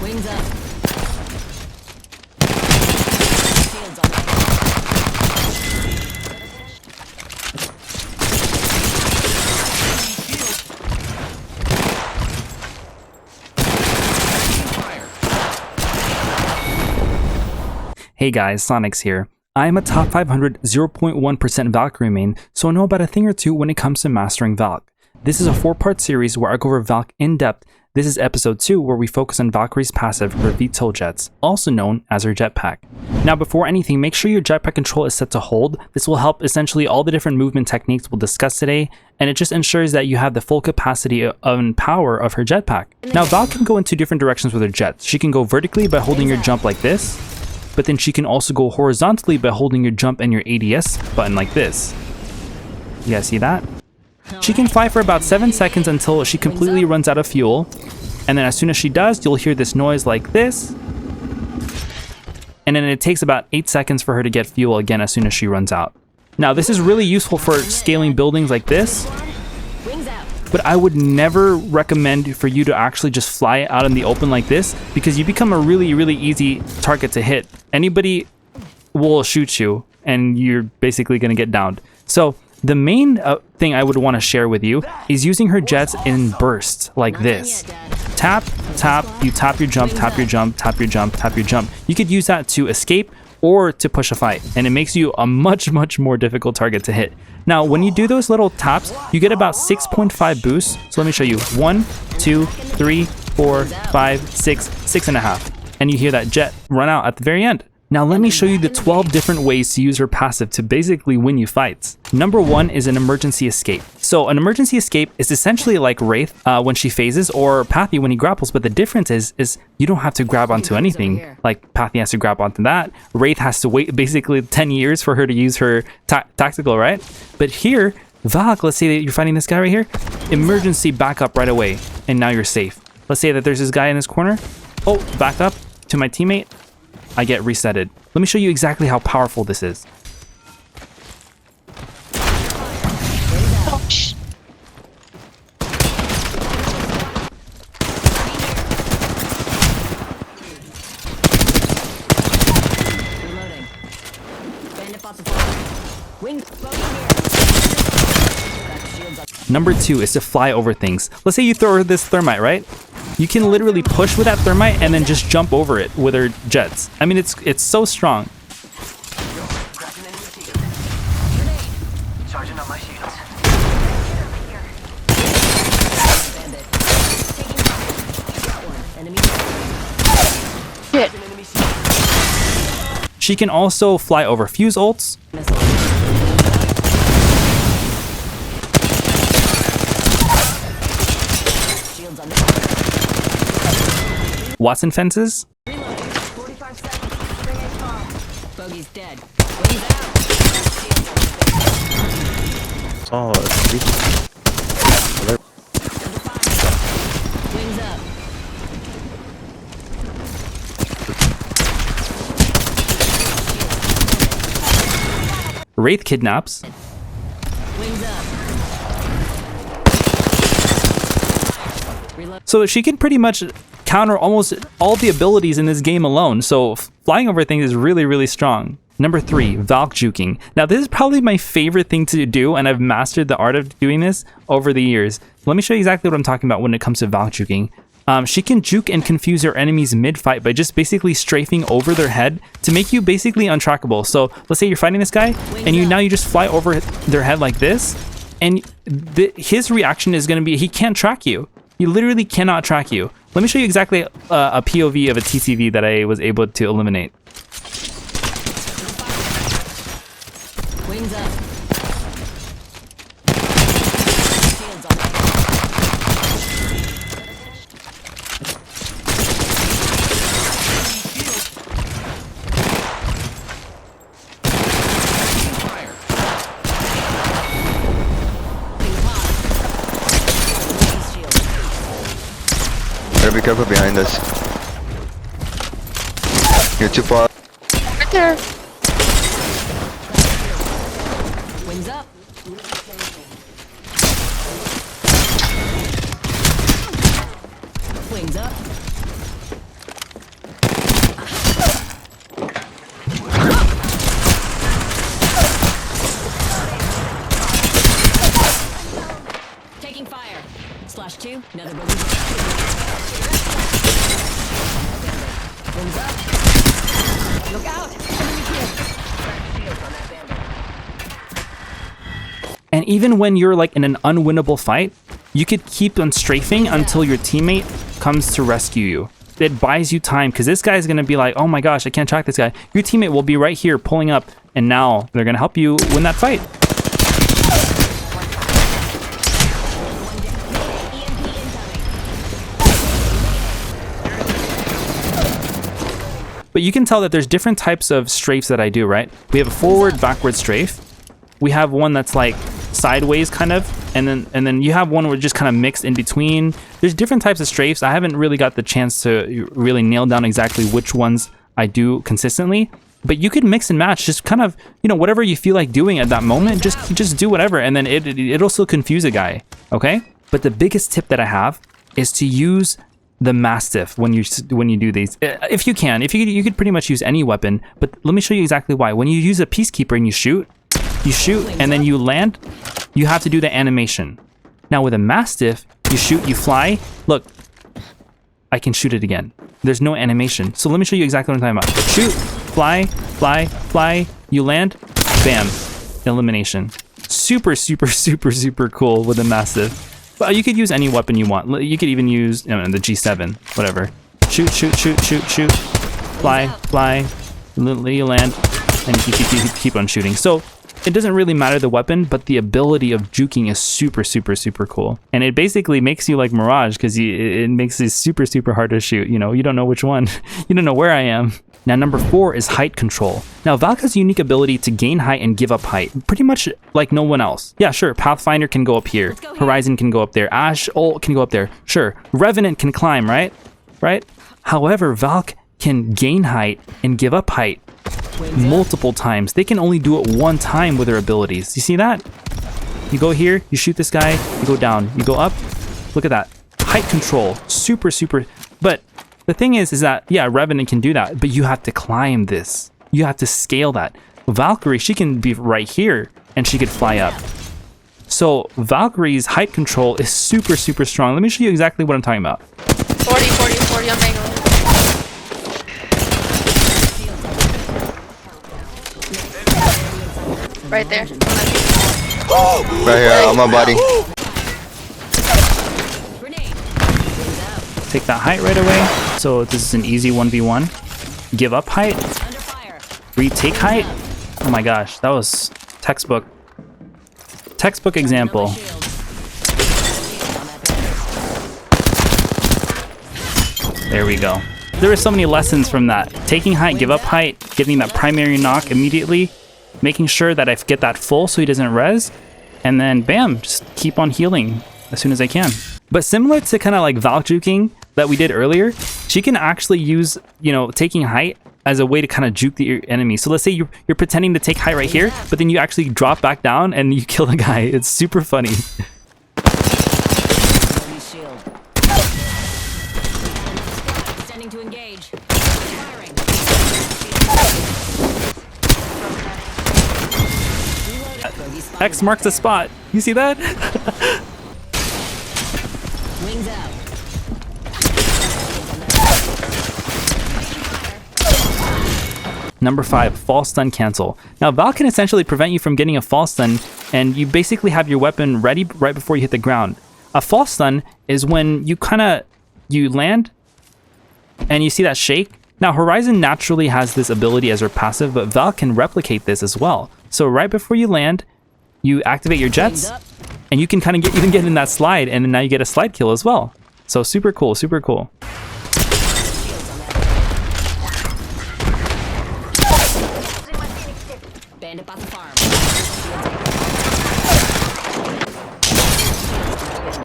Wings up. Shields on. Hey guys, Sonyx here. I am a top 500 0.1% Valkyrie main, so I know about a thing or two when it comes to mastering Valk. This is a 4-part series where I go over Valk in depth. This is episode 2 where we focus on Valkyrie's passive, her VTOL Jets, also known as her jetpack. Now before anything, make sure your jetpack control is set to hold. This will help essentially all the different movement techniques we'll discuss today, and it just ensures that you have the full capacity and power of her jetpack. Now Valk can go in 2 different directions with her jets. She can go vertically by holding your jump like this, but then she can also go horizontally by holding your jump and your ADS button like this. You guys see that? She can fly for about 7 seconds until she completely runs out of fuel, and then as soon as she does, you'll hear this noise like this, and then it takes about 8 seconds for her to get fuel again as soon as she runs out. Now this is really useful for scaling buildings like this, but I would never recommend for you to actually just fly out in the open like this, because you become a really easy target to hit. Anybody will shoot you and you're basically going to get downed. So the main thing I would want to share with you is using her jets in bursts like this. Tap, tap, you tap your jump, tap your jump, tap your jump, tap your jump. You could use that to escape or to push a fight, and it makes you a much more difficult target to hit. Now when you do those little taps, you get about 6.5 boosts. So let me show you. 1, 2, 3, 4, 5, 6, 6.5. And you hear that jet run out at the very end. Now let me show you the 12 different ways to use her passive to basically win you fights. Number 1 is an emergency escape. So an emergency escape is essentially like Wraith when she phases, or Pathy when he grapples, but the difference is you don't have to grab onto anything. Like Pathy has to grab onto that. Wraith has to wait basically 10 years for her to use her tactical, right? But here, Valk, let's say that you're fighting this guy right here, emergency backup right away, and now you're safe. Let's say that there's this guy in this corner. Oh, back up to my teammate. I get resetted. Let me show you exactly how powerful this is. Number 2 is to fly over things. Let's say you throw this thermite, right? You can literally push with that thermite and then just jump over it with her jets. I mean, it's so strong. She can also fly over fuse ults. Watson fences. Oh, Wraith kidnaps. So she can pretty much counter almost all the abilities in this game alone. So flying over things is really strong. Number 3, Valk Juking. Now this is probably my favorite thing to do, and I've mastered the art of doing this over the years. Let me show you exactly what I'm talking about when it comes to Valk Juking. She can juke and confuse her enemies mid-fight by just basically strafing over their head to make you basically untrackable. So let's say you're fighting this guy, and now you just fly over their head like this, and his reaction is going to be he can't track you. He literally cannot track you. Let me show you exactly a POV of a TCV that I was able to eliminate. Wings up. Better be careful behind us. You're too far. Right there. Wings up. Wings up. Slash 2, another release. Wings up. Look out! Enemy here. Shields on that bandit. And even when you're like in an unwinnable fight, you could keep on strafing until your teammate comes to rescue you. It buys you time because this guy's gonna be like, oh my gosh, I can't track this guy. Your teammate will be right here pulling up, and now they're gonna help you win that fight. But you can tell that there's different types of strafes that I do, right? We have a forward, backward strafe. We have one that's like sideways kind of, and then you have one where just kind of mixed in between. There's different types of strafes. I haven't really got the chance to really nail down exactly which ones I do consistently, but you could mix and match, just kind of, you know, whatever you feel like doing at that moment, just do whatever, and then it'll still confuse a guy, okay? But the biggest tip that I have is to use the Mastiff when you do these. If you can, you could pretty much use any weapon, but let me show you exactly why. When you use a Peacekeeper and you shoot, and then you land, you have to do the animation. Now with a Mastiff, you shoot, you fly. Look, I can shoot it again. There's no animation. So let me show you exactly what I'm talking about. Shoot, fly, fly, fly, you land, bam, elimination. Super, super, super, super cool with a Mastiff. But you could use any weapon you want. You could even use, you know, the G7, whatever. Shoot, shoot, shoot, shoot, shoot, fly, fly, you land, and you keep on shooting. So it doesn't really matter the weapon, but the ability of juking is super, super, super cool. And it basically makes you like Mirage, because it makes it super, super hard to shoot. You know, you don't know which one. You don't know where I am. Now, number 4 is height control. Now, Valk has a unique ability to gain height and give up height, pretty much like no one else. Yeah, sure, Pathfinder can go up here. Horizon can go up there. Ash Ult can go up there. Sure, Revenant can climb, right? Right? However, Valk can gain height and give up height multiple times. They can only do it one time with their abilities. You see that? You go here, you shoot this guy, you go down, you go up. Look at that. Height control. Super, super. But the thing is that, yeah, Revenant can do that, but you have to climb this. You have to scale that. Valkyrie, she can be right here, and she could fly up. So Valkyrie's height control is super, super strong. Let me show you exactly what I'm talking about. 40, 40, 40 on Mangle. Right there. Right here on my body. Take that height right away. So this is an easy 1v1. Give up height. Retake height. Oh my gosh, that was textbook example. There we go. There are so many lessons from that. Taking height, give up height, getting that primary knock immediately, making sure that I get that full so he doesn't res, and then bam, just keep on healing as soon as I can. But similar to kind of like Valk Juking that we did earlier, she can actually use, you know, taking height as a way to kind of juke the enemy. So let's say you're pretending to take height right here, but then you actually drop back down and you kill the guy. It's super funny. To engage. X marks the spot. You see that? Wings out. Number 5, false stun cancel. Now Valk can essentially prevent you from getting a false stun, and you basically have your weapon ready right before you hit the ground. A false stun is when you land and you see that shake. Now Horizon naturally has this ability as her passive, but Valk can replicate this as well. So right before you land, you activate your jets, and you can kind of even get in that slide, and then now you get a slide kill as well. So super cool, super cool.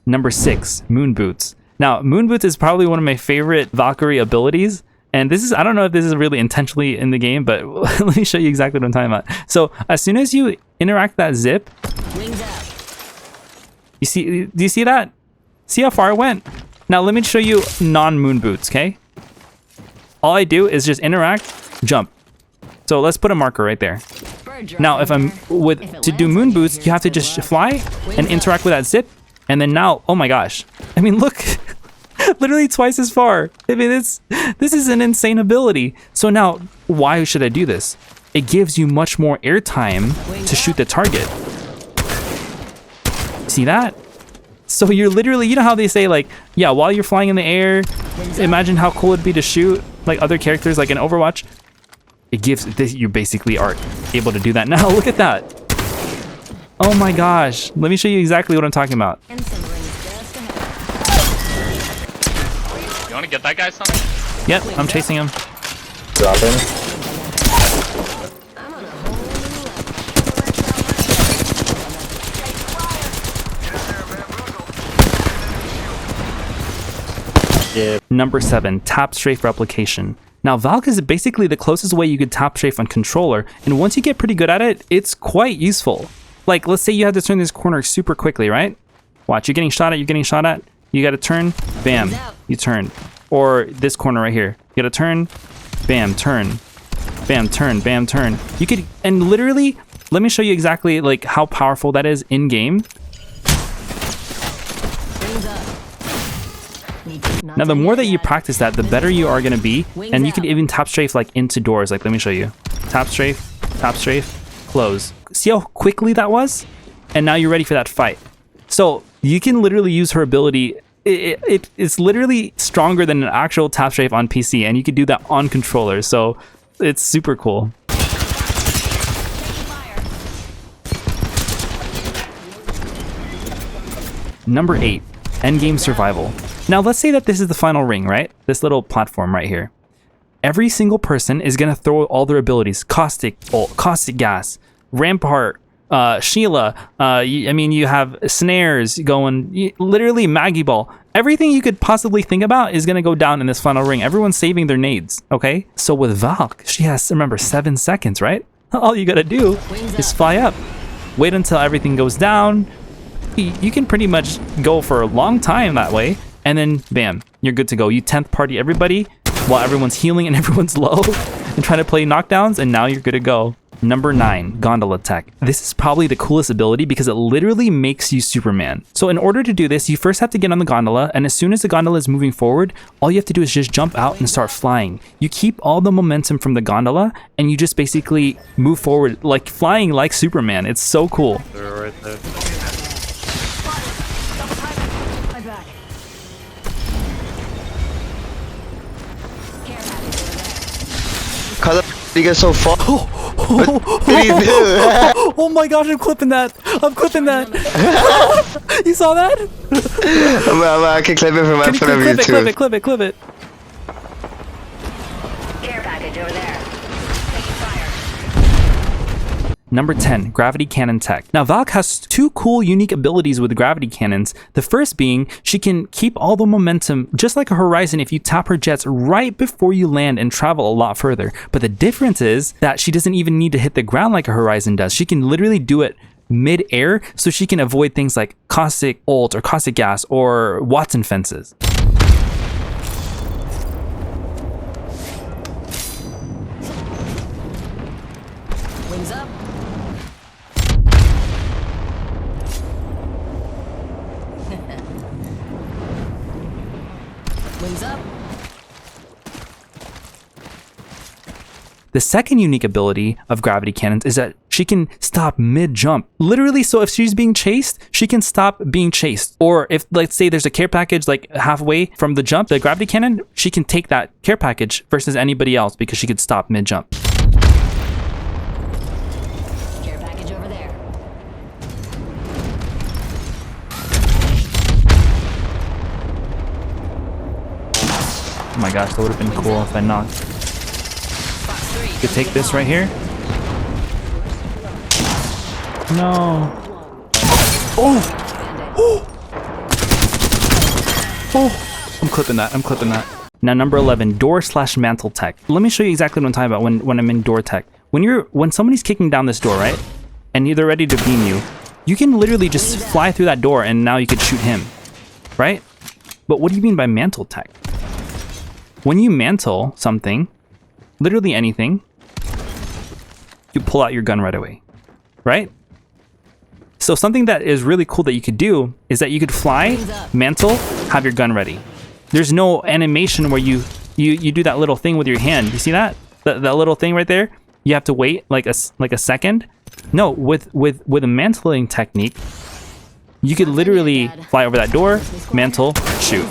Number 6, Moonboots. Now, Moonboots is probably one of my favorite Valkyrie abilities. And this is, I don't know if this is really intentionally in the game, but let me show you exactly what I'm talking about. So as soon as you interact that zip, you see, do you see that? See how far it went? Now let me show you non-Moonboots, okay? All I do is just interact, jump. So let's put a marker right there. Now if I'm to do Moonboots, you have to just fly and interact with that zip, And then now, oh my gosh. I mean, look, literally twice as far. I mean, this is an insane ability. So now, why should I do this? It gives you much more airtime to shoot the target. See that? So you're literally, you know how they say like, yeah, while you're flying in the air, imagine how cool it'd be to shoot like other characters like in Overwatch. It gives this, you basically are able to do that. Now look at that. Oh my gosh. Let me show you exactly what I'm talking about. You want to get that guy something? Yep, I'm chasing him. Dropping. Yeah. Number 7, tap strafe replication. Now Valk is basically the closest way you could tap strafe on controller, and once you get pretty good at it, it's quite useful. Like, let's say you had to turn this corner super quickly, right? Watch, you're getting shot at, you gotta turn, bam, you turn. Or this corner right here, you gotta turn, bam, turn, bam, turn, bam, turn. You could, and literally, let me show you exactly like how powerful that is in game. Now, the more that you practice that, the better you are gonna be, and you can even tap strafe like into doors. Like, let me show you. Tap strafe, close. See how quickly that was? And now you're ready for that fight. So you can literally use her ability. It's literally stronger than an actual tap strafe on PC, and you can do that on controller. So it's super cool. Number 8, endgame survival. Now let's say that this is the final ring, right? This little platform right here. Every single person is gonna throw all their abilities. Caustic ult, caustic gas, rampart, Sheila. I mean, you have snares going, literally Maggie Ball. Everything you could possibly think about is gonna go down in this final ring. Everyone's saving their nades, okay? So with Valk, she has, remember, 7 seconds, right? All you gotta do is fly up. Wait until everything goes down. You can pretty much go for a long time that way. And then, bam, you're good to go. You 10th party everybody while everyone's healing and everyone's low and trying to play knockdowns, and now you're good to go. Number 9, Gondola Tech. This is probably the coolest ability because it literally makes you Superman. So in order to do this, you first have to get on the gondola, and as soon as the gondola is moving forward, all you have to do is just jump out and start flying. You keep all the momentum from the gondola, and you just basically move forward, like flying like Superman. It's so cool. They're right there. How the f did you get so far? What did you do? Oh my gosh, I'm clipping that. You saw that? I can clip it from my front of you too. Clip it. Care package over there. Taking fire. Number 10, Gravity Cannon Tech. Now Valk has 2 cool unique abilities with gravity cannons. The first being, she can keep all the momentum just like a Horizon if you tap her jets right before you land and travel a lot further. But the difference is that she doesn't even need to hit the ground like a Horizon does. She can literally do it mid-air, so she can avoid things like caustic ult or caustic gas or Watson fences. Wings up. Wings up. The second unique ability of gravity cannons is that she can stop mid-jump. Literally, so if she's being chased, she can stop being chased. Or if, let's say there's a care package like halfway from the jump, the gravity cannon, she can take that care package versus anybody else because she could stop mid-jump. Care package over there. Oh my gosh, that would have been cool if I knocked. Box 3. You could take this right here. No. Oh, I'm clipping that. Now number 11, door/mantle tech. Let me show you exactly what I'm talking about when I'm in door tech. When somebody's kicking down this door, right? And they're ready to beam you, you can literally just fly through that door and now you could shoot him, right? But what do you mean by mantle tech? When you mantle something, literally anything, you pull out your gun right away, right? So something that is really cool that you could do is that you could fly, mantle, have your gun ready. There's no animation where you do that little thing with your hand. You see that? That little thing right there? You have to wait like a second. No, with a mantling technique, you could literally fly over that door, mantle, shoot.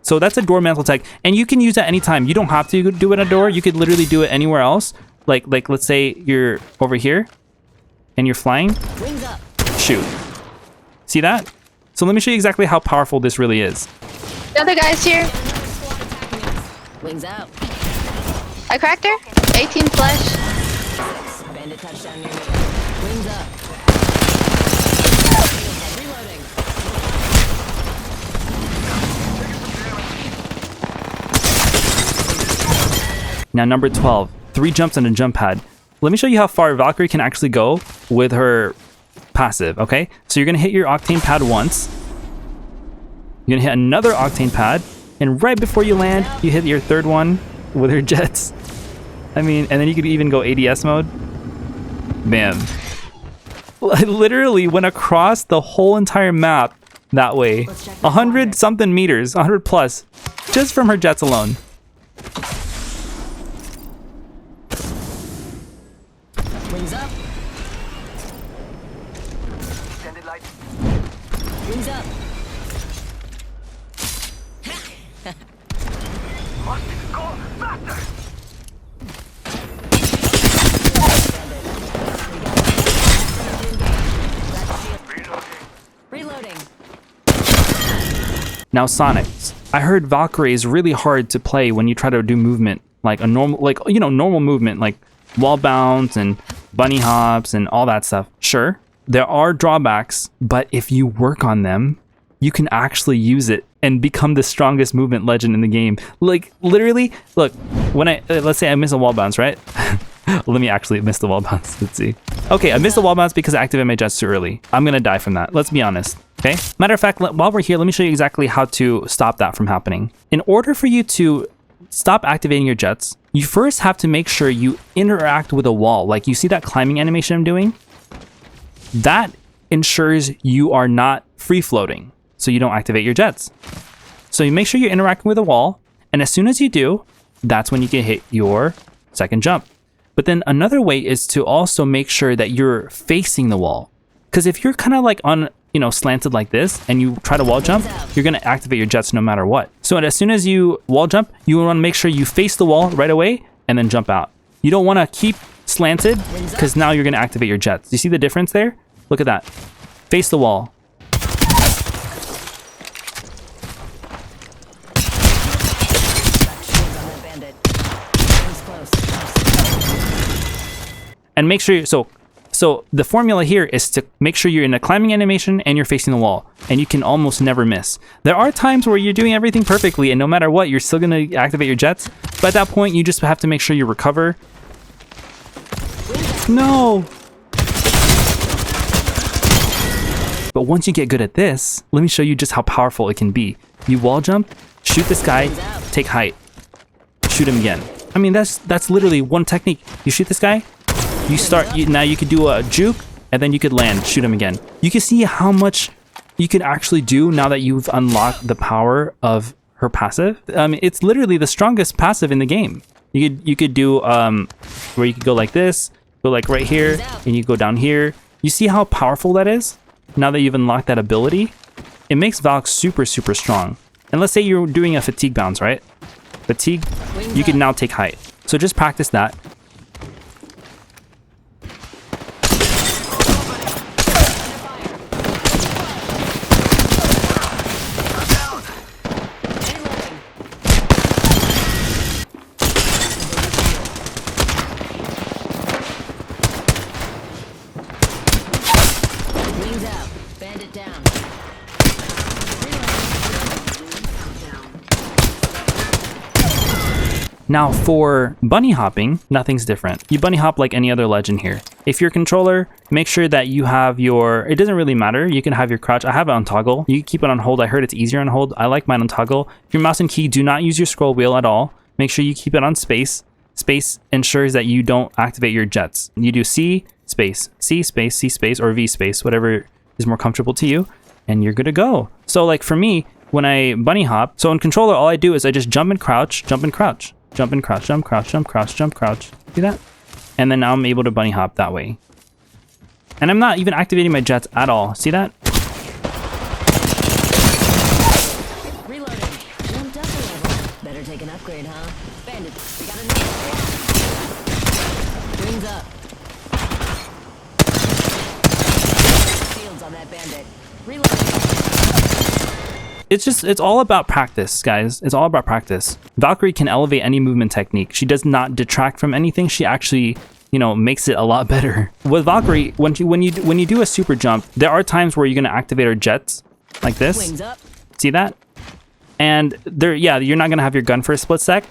So that's a door mantle tech, and you can use that anytime. You don't have to do it at a door. You could literally do it anywhere else. Like let's say you're over here, and you're flying. Shoot. See that? So let me show you exactly how powerful this really is. The other guy's here. Wings out. I cracked her. 18 flesh. Bandit touchdown near me. Wings up. Reloading. Now number 12, 3 jumps and a jump pad. Let me show you how far Valkyrie can actually go with her passive, okay? So you're gonna hit your octane pad once. You're gonna hit another octane pad, and right before you land, you hit your third one with her jets. I mean, and then you could even go ADS mode. Man. I literally went across the whole entire map that way. 100 something meters, 100 plus, just from her jets alone. Wings up. Wings up. Reloading. Now Sonyx. I heard Valkyrie is really hard to play when you try to do movement, like a normal, normal movement, like wall bounce and bunny hops and all that stuff. Sure, there are drawbacks, but if you work on them, you can actually use it and become the strongest movement legend in the game. Like literally, look, when let's say I miss a wall bounce, right? Let me actually miss the wall bounce. Let's see. Okay, I missed the wall bounce because I activated my jets too early. I'm gonna die from that. Let's be honest. Okay. Matter of fact, while we're here, let me show you exactly how to stop that from happening. In order for you to stop activating your jets, you first have to make sure you interact with a wall. Like you see that climbing animation I'm doing? That ensures you are not free floating, so you don't activate your jets. So you make sure you're interacting with a wall, and as soon as you do, that's when you can hit your second jump. But then another way is to also make sure that you're facing the wall. Because if you're kind of like on, slanted like this and you try to wall jump, you're going to activate your jets no matter what. So as soon as you wall jump, you want to make sure you face the wall right away and then jump out. You don't want to keep slanted because now you're going to activate your jets. You see the difference there? Look at that. Face the wall. And make sure so the formula here is to make sure you're in a climbing animation and you're facing the wall, and you can almost never miss. There are times where you're doing everything perfectly and no matter what, you're still gonna activate your jets, but at that point you just have to make sure you recover. No! But once you get good at this, let me show you just how powerful it can be. You wall jump, shoot this guy, take height, shoot him again. I mean, that's literally one technique. You shoot this guy, now you could do a juke, and then you could land, shoot him again. You can see how much you can actually do now that you've unlocked the power of her passive. It's literally the strongest passive in the game. You could do where you could go like this, go like right here, and you go down here. You see how powerful that is? Now that you've unlocked that ability, it makes Valk super, super strong. And let's say you're doing a fatigue bounce, right? Fatigue, you can now take height. So just practice that. Wings out. Bandit down. Now for bunny hopping, nothing's different. You bunny hop like any other legend here. If you're a controller, make sure that you have it doesn't really matter. You can have your crouch. I have it on toggle. You can keep it on hold. I heard it's easier on hold. I like mine on toggle. If your mouse and key, do not use your scroll wheel at all. Make sure you keep it on space. Space ensures that you don't activate your jets. You do C, space, C space, C space, or V space, whatever is more comfortable to you, and you're good to go. So like for me, when I bunny hop, so in controller, all I do is I just jump and crouch, jump and crouch, jump and crouch, jump, crouch, jump, crouch, jump, crouch. See that? And then now I'm able to bunny hop that way. And I'm not even activating my jets at all. See that? Reloading. Jumped up a level. Better take an upgrade, huh? Bandit, we got another. Wings up. Shields on that bandit. Reloading. It's all about practice, guys. It's all about practice. Valkyrie can elevate any movement technique. She does not detract from anything. She actually, you know, makes it a lot better. With Valkyrie, when you do a super jump, there are times where you're gonna activate her jets like this. Wings up. See that? And there, yeah, you're not gonna have your gun for a split sec,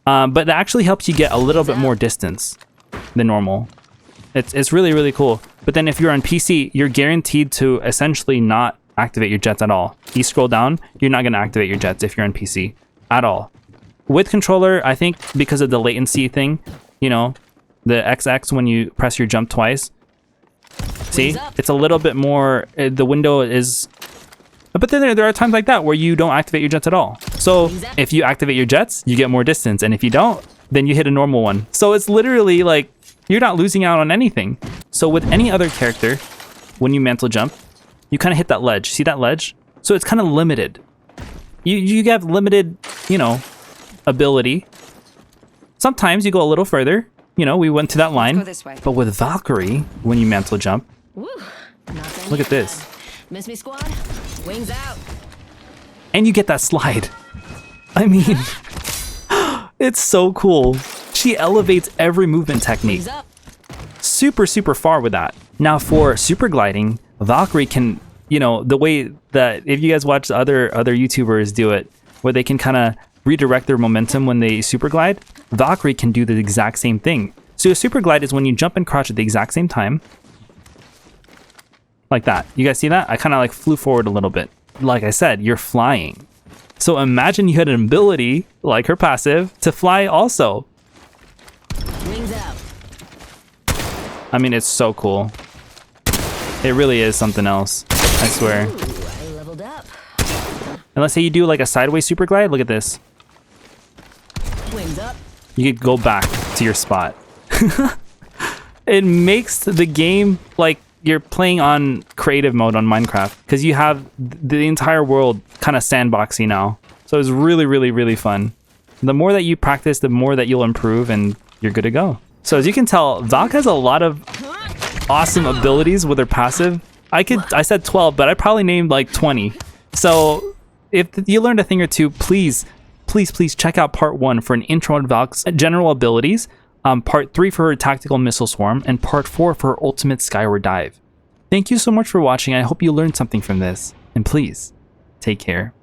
but that actually helps you get a little bit more distance than normal. It's really, really cool. But then if you're on PC, you're guaranteed to essentially not activate your jets at all. You scroll down, you're not going to activate your jets if you're on PC at all. With controller, I think because of the latency thing, you know, the XX when you press your jump twice, see, it's a little bit more, the window is, but then there are times like that where you don't activate your jets at all. So if you activate your jets, you get more distance, and if you don't, then you hit a normal one. So it's literally like, you're not losing out on anything. So with any other character, when you mantle jump, you kind of hit that ledge. See that ledge? So it's kind of limited. You have limited, you know, ability. Sometimes you go a little further. You know, we went to that line. Go this way. But with Valkyrie, when you mantle jump, Woo. look at this. Miss me, squad? Wings out. And you get that slide. I mean, it's so cool. She elevates every movement technique. Wings up. Super, super far with that. Now for super gliding, Valkyrie can, you know, the way that if you guys watch other YouTubers do it, where they can kind of redirect their momentum when they super glide, Valkyrie can do the exact same thing. So a super glide is when you jump and crouch at the exact same time. Like that. You guys see that? I kind of like flew forward a little bit. Like I said, you're flying. So imagine you had an ability, like her passive, to fly also. Wings out. I mean, it's so cool. It really is something else, I swear. Ooh, I leveled up. And let's say you do like a sideways super glide. Look at this. Wings up. You could go back to your spot. It makes the game like you're playing on creative mode on Minecraft, because you have the entire world kind of sandboxy now. So it's really, really, really fun. The more that you practice, the more that you'll improve, and you're good to go. So as you can tell, Valk has a lot of awesome abilities with her passive. I said 12, but I probably named like 20. So if you learned a thing or two, please check out part 1 for an intro on Valk's general abilities, part 3 for her tactical missile swarm, and part 4 for her ultimate skyward dive. Thank you so much for watching. I hope you learned something from this, and please take care.